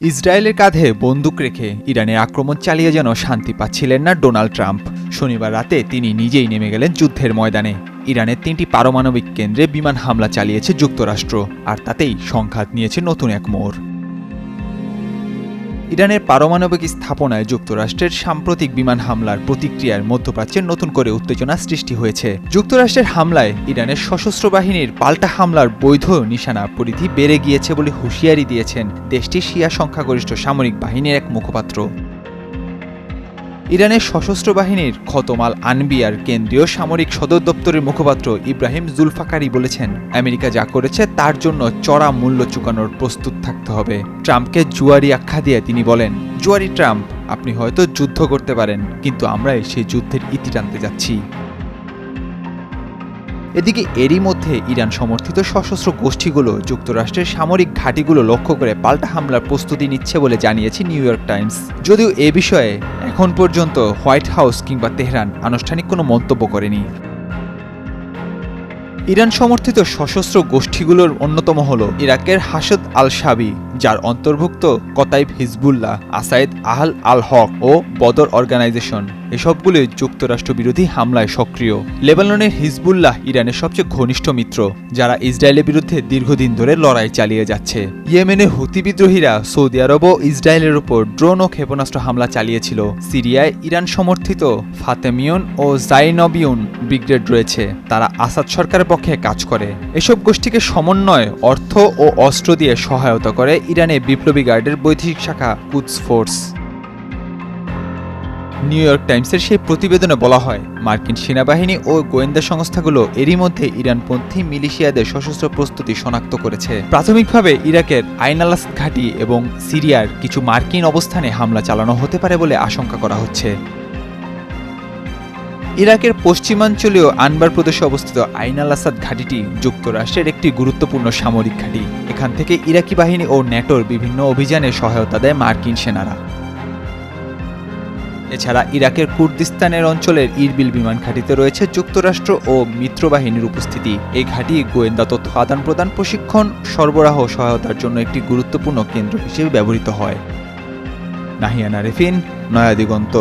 ইসরায়েলের কাঁধে বন্দুক রেখে ইরানে আক্রমণ চালিয়ে যেন শান্তি পাচ্ছিলেন না ডোনাল্ড ট্রাম্প। শনিবার রাতে তিনি নিজেই নেমে গেলেন যুদ্ধের ময়দানে। ইরানের ৩টি পারমাণবিক কেন্দ্রে বিমান হামলা চালিয়েছে যুক্তরাষ্ট্র, আর তাতেই সংঘাত নিয়েছে নতুন এক মোড়। ইরানের পারমাণবিক স্থাপনায় যুক্তরাষ্ট্রের সাম্প্রতিক বিমান হামলার প্রতিক্রিয়ার মধ্যপ্রাচ্যে নতুন করে উত্তেজনা সৃষ্টি হয়েছে। যুক্তরাষ্ট্রের হামলায় ইরানের সশস্ত্র বাহিনীর পাল্টা হামলার বৈধ নিশানা পরিধি বেড়ে গিয়েছে বলে হুঁশিয়ারি দিয়েছেন দেশটির শিয়া সংখ্যাগরিষ্ঠ সামরিক বাহিনীর এক মুখপাত্র। ইরানের সশস্ত্র বাহিনীর খতম আল আনবিয়ার কেন্দ্রীয় সামরিক সদর দপ্তরের মুখপাত্র ইব্রাহিম জুলফাকারি বলেছেন, আমেরিকা যা করেছে তার জন্য চড়া মূল্য চুকানোর প্রস্তুত থাকতে হবে। ট্রাম্পকে জুয়ারি আখ্যা দিয়ে তিনি বলেন, জুয়ারি ট্রাম্প, আপনি হয়তো যুদ্ধ করতে পারেন, কিন্তু আমরাই সেই যুদ্ধের ইতি টানতে যাচ্ছি। এদিকে এরই মধ্যে ইরান সমর্থিত সশস্ত্র গোষ্ঠীগুলো যুক্তরাষ্ট্রের সামরিক ঘাঁটিগুলো লক্ষ্য করে পাল্টা হামলার প্রস্তুতি নিচ্ছে বলে জানিয়েছে নিউ ইয়র্ক টাইমস। যদিও এ বিষয়ে এখন পর্যন্ত হোয়াইট হাউস কিংবা তেহরান আনুষ্ঠানিক কোনো মন্তব্য করেনি। ইরান সমর্থিত সশস্ত্র গোষ্ঠীগুলোর অন্যতম হল ইরাকের হাশদ আল শাবি, যার অন্তর্ভুক্ত কতাইব হিজবুল্লাহ, আসাইদ আহল আল হক ও বদর অর্গানাইজেশন। এসবগুলি যুক্তরাষ্ট্র বিরোধী হামলায় সক্রিয়। লেবাননের হিজবুল্লাহ ইরানের সবচেয়ে ঘনিষ্ঠ মিত্র, যারা ইসরায়েলের বিরুদ্ধে দীর্ঘদিন ধরে লড়াই চালিয়ে যাচ্ছে। ইয়েমেনের হুতি বিদ্রোহীরা সৌদি আরব ও ইসরায়েলের উপর ড্রোন ও ক্ষেপণাস্ত্র হামলা চালিয়েছিল। সিরিয়ায় ইরান সমর্থিত ফাতেমিয়ন ও জাইনবিয়ুন ব্রিগেড রয়েছে, তারা আসাদ সরকারের পক্ষে কাজ করে। এসব গোষ্ঠীকে সমন্বয়, অর্থ ও অস্ত্র দিয়ে সহায়তা করে ইরানের বিপ্লবী গার্ডের বৈদেশিক শাখা কুদস ফোর্স। নিউ ইয়র্ক টাইমসের সেই প্রতিবেদনে বলা হয়, মার্কিন সেনাবাহিনী ও গোয়েন্দা সংস্থাগুলো এরই মধ্যে ইরানপন্থী মিলিশিয়াদের সশস্ত্র প্রস্তুতি শনাক্ত করেছে। প্রাথমিকভাবে ইরাকের আইন আল আসাদ ঘাঁটি এবং সিরিয়ার কিছু মার্কিন অবস্থানে হামলা চালানো হতে পারে বলে আশঙ্কা করা হচ্ছে। ইরাকের পশ্চিমাঞ্চলীয় আনবার প্রদেশে অবস্থিত আইন আল আসাদ ঘাঁটিটি যুক্তরাষ্ট্রের একটি গুরুত্বপূর্ণ সামরিক ঘাঁটি। এখান থেকে ইরাকি বাহিনী ও ন্যাটোর বিভিন্ন অভিযানে সহায়তা দেয় মার্কিন সেনারা। এছাড়া ইরাকের কুর্দিস্তানের অঞ্চলের ইরবিল বিমান ঘাঁটিতে রয়েছে যুক্তরাষ্ট্র ও মিত্রবাহিনীর উপস্থিতি। এই ঘাঁটি গোয়েন্দা তথ্য আদান প্রদান, প্রশিক্ষণ সরবরাহ সহায়তার জন্য একটি গুরুত্বপূর্ণ কেন্দ্র হিসেবে ব্যবহৃত হয়। নাহিয়ান আরেফিন, নয়া দিগন্ত।